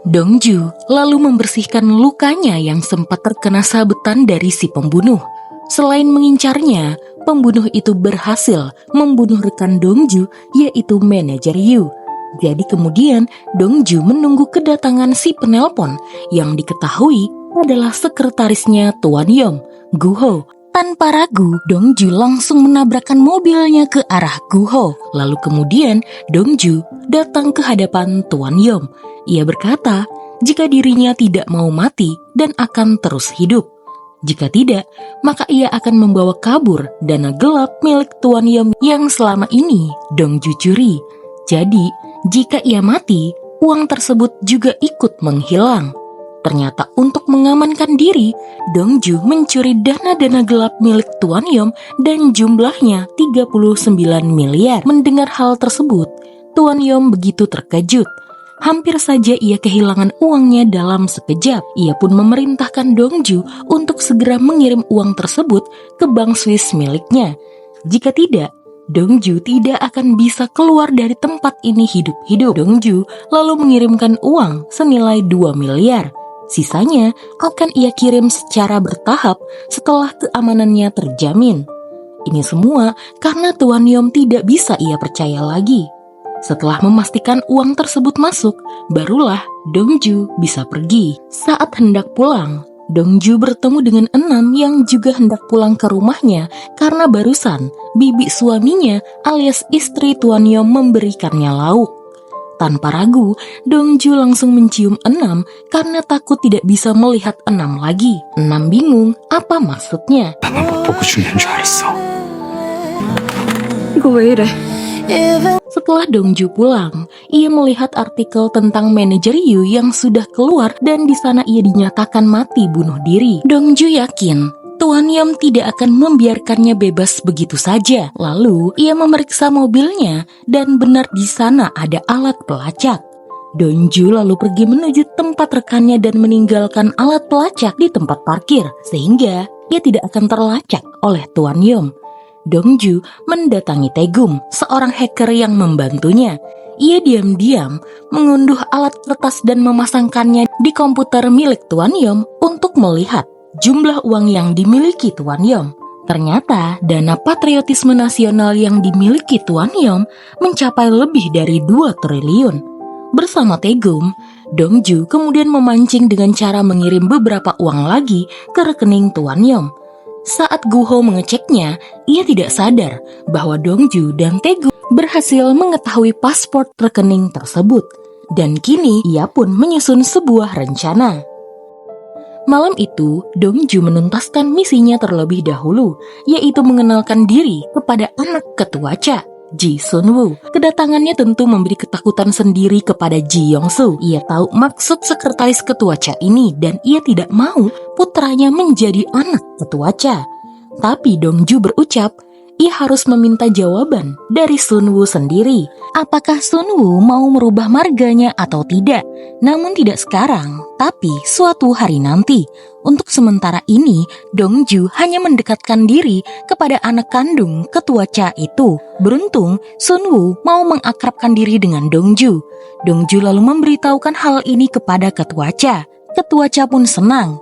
Dongju lalu membersihkan lukanya yang sempat terkena sabetan dari si pembunuh. Selain mengincarnya, pembunuh itu berhasil membunuh rekan Dongju, yaitu manajer Yu. Jadi kemudian Dongju menunggu kedatangan si penelpon yang diketahui adalah sekretarisnya Tuan Yom, Guho. Tanpa ragu, Dongju langsung menabrakkan mobilnya ke arah Guho. Lalu kemudian Dongju datang ke hadapan Tuan Yom. Ia berkata jika dirinya tidak mau mati dan akan terus hidup. Jika tidak, maka ia akan membawa kabur dana gelap milik Tuan Yom yang selama ini Dongju curi. Jadi, jika ia mati, uang tersebut juga ikut menghilang. Ternyata untuk mengamankan diri, Dongju mencuri dana-dana gelap milik Tuan Yom dan jumlahnya 39 miliar. Mendengar hal tersebut, Tuan Yom begitu terkejut. Hampir saja ia kehilangan uangnya dalam sekejap. Ia pun memerintahkan Dongju untuk segera mengirim uang tersebut ke bank Swiss miliknya. Jika tidak, Dongju tidak akan bisa keluar dari tempat ini hidup-hidup. Dongju lalu mengirimkan uang senilai 2 miliar. Sisanya akan ia kirim secara bertahap setelah keamanannya terjamin. Ini semua karena Tuan Yom tidak bisa ia percaya lagi. Setelah memastikan uang tersebut masuk, barulah Dongju bisa pergi. Saat hendak pulang, Dongju bertemu dengan Enam yang juga hendak pulang ke rumahnya karena barusan bibi suaminya alias istri Tuan Yom memberikannya lauk. Tanpa ragu, Dongju langsung mencium Enam karena takut tidak bisa melihat Enam lagi. Enam bingung apa maksudnya. Setelah Dongju pulang, ia melihat artikel tentang manajer Yu yang sudah keluar dan di sana ia dinyatakan mati bunuh diri. Dongju yakin Tuan Yom tidak akan membiarkannya bebas begitu saja. Lalu ia memeriksa mobilnya dan benar di sana ada alat pelacak. Dongju lalu pergi menuju tempat rekannya dan meninggalkan alat pelacak di tempat parkir sehingga ia tidak akan terlacak oleh Tuan Yom. Dongju mendatangi Taegum, seorang hacker yang membantunya. Ia diam-diam mengunduh alat kertas dan memasangkannya di komputer milik Tuan Yom untuk melihat jumlah uang yang dimiliki Tuan Yom. Ternyata dana patriotisme nasional yang dimiliki Tuan Yom mencapai lebih dari 2 triliun. Bersama Taegum, Dongju kemudian memancing dengan cara mengirim beberapa uang lagi ke rekening Tuan Yom. Saat Guho mengeceknya, ia tidak sadar bahwa Dongju dan Taegum berhasil mengetahui paspor rekening tersebut. Dan kini ia pun menyusun sebuah rencana. Malam itu, Dongju menuntaskan misinya terlebih dahulu, yaitu mengenalkan diri kepada anak ketua Cha, Ji Sunwoo. Kedatangannya tentu memberi ketakutan sendiri kepada Ji Yongsu. Ia tahu maksud sekretaris ketua Cha ini dan ia tidak mau putranya menjadi anak ketua Cha. Tapi Dongju berucap, ia harus meminta jawaban dari Sunwoo sendiri. Apakah Sunwoo mau merubah marganya atau tidak? Namun tidak sekarang, tapi suatu hari nanti. Untuk sementara ini, Dongju hanya mendekatkan diri kepada anak kandung ketua Cha itu. Beruntung, Sunwoo mau mengakrabkan diri dengan Dongju. Dongju lalu memberitahukan hal ini kepada ketua Cha. Ketua Cha pun senang.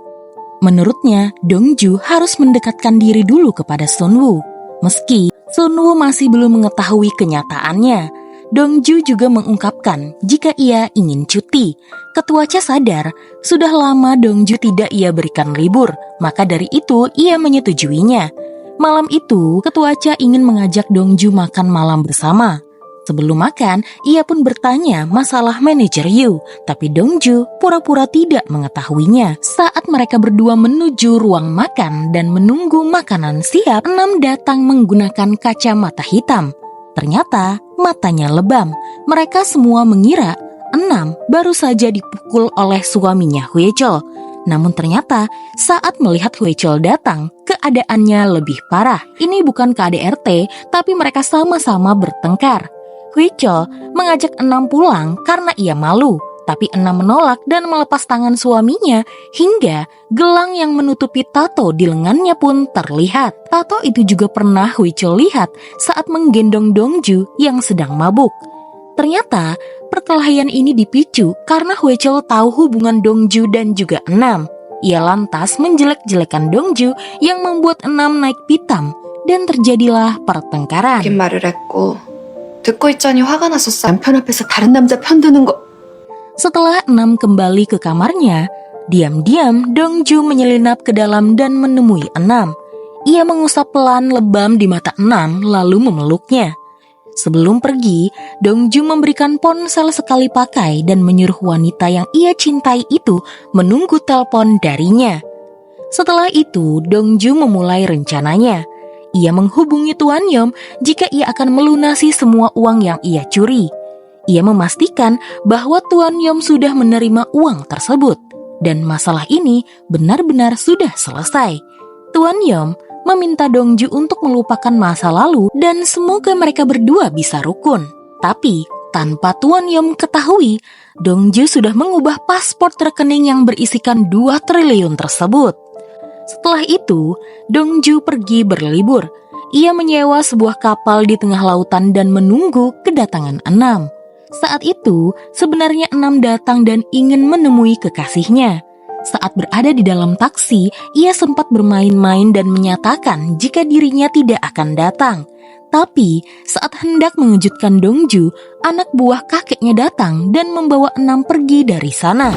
Menurutnya, Dongju harus mendekatkan diri dulu kepada Sunwoo. Meski Sunwoo masih belum mengetahui kenyataannya, Dongju juga mengungkapkan jika ia ingin cuti. Ketua Cha sadar, sudah lama Dongju tidak ia berikan libur, maka dari itu ia menyetujuinya. Malam itu, Ketua Cha ingin mengajak Dongju makan malam bersama. Sebelum makan, ia pun bertanya masalah manajer Yu, tapi Dongju pura-pura tidak mengetahuinya. Saat mereka berdua menuju ruang makan dan menunggu makanan siap, Enam datang menggunakan kacamata hitam. Ternyata matanya lebam. Mereka semua mengira Enam baru saja dipukul oleh suaminya Huichol. Namun ternyata saat melihat Huichol datang, keadaannya lebih parah. Ini bukan KDRT, tapi mereka sama-sama bertengkar. Huichol mengajak Enam pulang karena ia malu, tapi Enam menolak dan melepas tangan suaminya hingga gelang yang menutupi tato di lengannya pun terlihat. Tato itu juga pernah Huichol lihat saat menggendong Dongju yang sedang mabuk. Ternyata perkelahian ini dipicu karena Hwachol tahu hubungan Dongju dan juga Enam. Ia lantas menjelek-jelekan Dongju yang membuat Enam naik pitam dan terjadilah pertengkaran. 웃긴 말을 했고 듣고 있자니 화가 났었어. 남편 앞에서 다른 남자 편드는 거. Setelah Enam kembali ke kamarnya, diam-diam Dongju menyelinap ke dalam dan menemui Enam. Ia mengusap pelan lebam di mata Enam lalu memeluknya. Sebelum pergi, Dongju memberikan ponsel sekali pakai dan menyuruh wanita yang ia cintai itu menunggu telepon darinya. Setelah itu, Dongju memulai rencananya. Ia menghubungi Tuan Yom jika ia akan melunasi semua uang yang ia curi. Ia memastikan bahwa Tuan Yom sudah menerima uang tersebut dan masalah ini benar-benar sudah selesai. Tuan Yom meminta Dongju untuk melupakan masa lalu dan semoga mereka berdua bisa rukun. Tapi tanpa Tuan Yom ketahui, Dongju sudah mengubah paspor rekening yang berisikan 2 triliun tersebut. Setelah itu, Dongju pergi berlibur. Ia menyewa sebuah kapal di tengah lautan dan menunggu kedatangan Enam. Saat itu, sebenarnya Enam datang dan ingin menemui kekasihnya. Saat berada di dalam taksi, ia sempat bermain-main dan menyatakan jika dirinya tidak akan datang. Tapi, saat hendak mengejutkan Dongju, anak buah kakeknya datang dan membawa Enam pergi dari sana.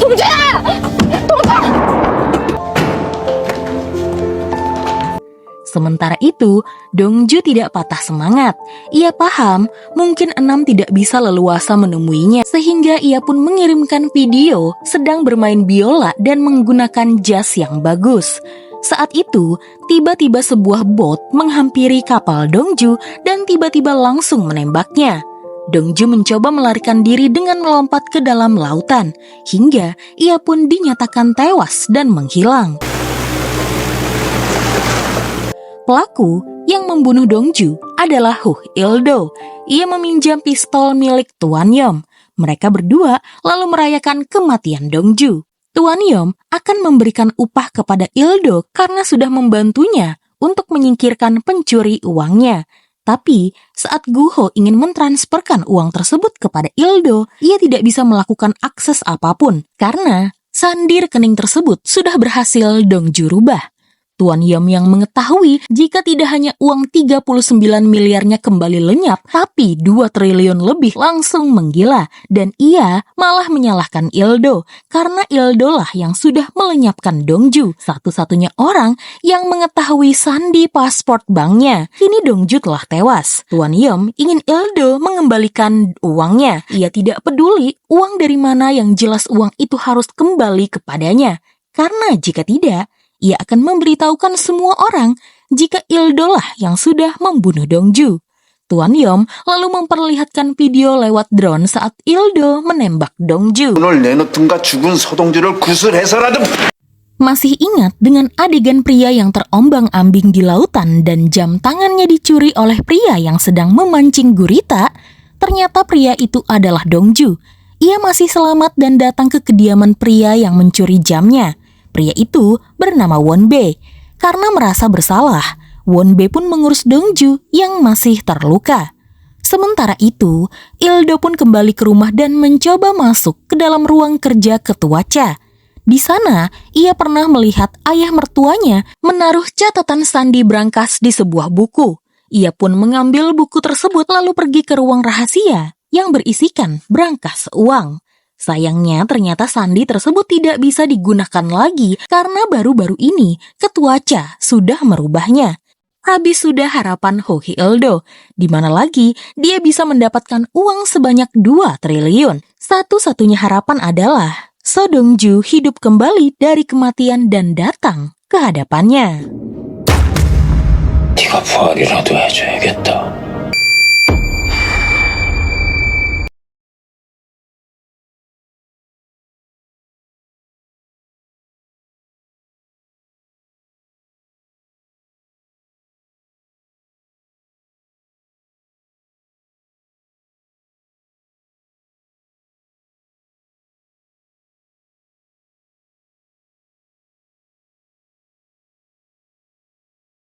Sementara itu, Dongju tidak patah semangat. Ia paham mungkin Enam tidak bisa leluasa menemuinya, sehingga ia pun mengirimkan video sedang bermain biola dan menggunakan jas yang bagus. Saat itu, tiba-tiba sebuah bot menghampiri kapal Dongju dan tiba-tiba langsung menembaknya. Dongju mencoba melarikan diri dengan melompat ke dalam lautan, hingga ia pun dinyatakan tewas dan menghilang. Pelaku yang membunuh Dongju adalah Huh Il-do. Ia meminjam pistol milik Tuan Yom. Mereka berdua lalu merayakan kematian Dongju. Tuan Yom akan memberikan upah kepada Il-do karena sudah membantunya untuk menyingkirkan pencuri uangnya. Tapi saat Guho ingin mentransferkan uang tersebut kepada Il-do, ia tidak bisa melakukan akses apapun karena sandi rekening tersebut sudah berhasil Dongju rubah. Tuan Yom yang mengetahui jika tidak hanya uang 39 miliarnya kembali lenyap, tapi 2 triliun lebih langsung menggila. Dan ia malah menyalahkan Il-do, karena Il-do lah yang sudah melenyapkan Dongju, satu-satunya orang yang mengetahui sandi paspor banknya. Kini Dongju telah tewas. Tuan Yom ingin Il-do mengembalikan uangnya. Ia tidak peduli uang dari mana, yang jelas uang itu harus kembali kepadanya. Karena jika tidak, ia akan memberitahukan semua orang jika Il-do lah yang sudah membunuh Dongju. Tuan Yom lalu memperlihatkan video lewat drone saat Il-do menembak Dongju. Masih ingat dengan adegan pria yang terombang-ambing di lautan dan jam tangannya dicuri oleh pria yang sedang memancing gurita? Ternyata pria itu adalah Dongju. Ia masih selamat dan datang ke kediaman pria yang mencuri jamnya. Pria itu bernama Won-bae. Karena merasa bersalah, Won-bae pun mengurus Dongju yang masih terluka. Sementara itu, Il-do pun kembali ke rumah dan mencoba masuk ke dalam ruang kerja Ketua Cha. Di sana, ia pernah melihat ayah mertuanya menaruh catatan sandi brankas di sebuah buku. Ia pun mengambil buku tersebut lalu pergi ke ruang rahasia yang berisikan brankas uang. Sayangnya ternyata sandi tersebut tidak bisa digunakan lagi karena baru-baru ini Ketua Cha sudah merubahnya. Habis sudah harapan Huh Il-do, di mana lagi dia bisa mendapatkan uang sebanyak 2 triliun. Satu-satunya harapan adalah So Dongju hidup kembali dari kematian dan datang ke hadapannya. 네가 부활이라도 해줘야겠다.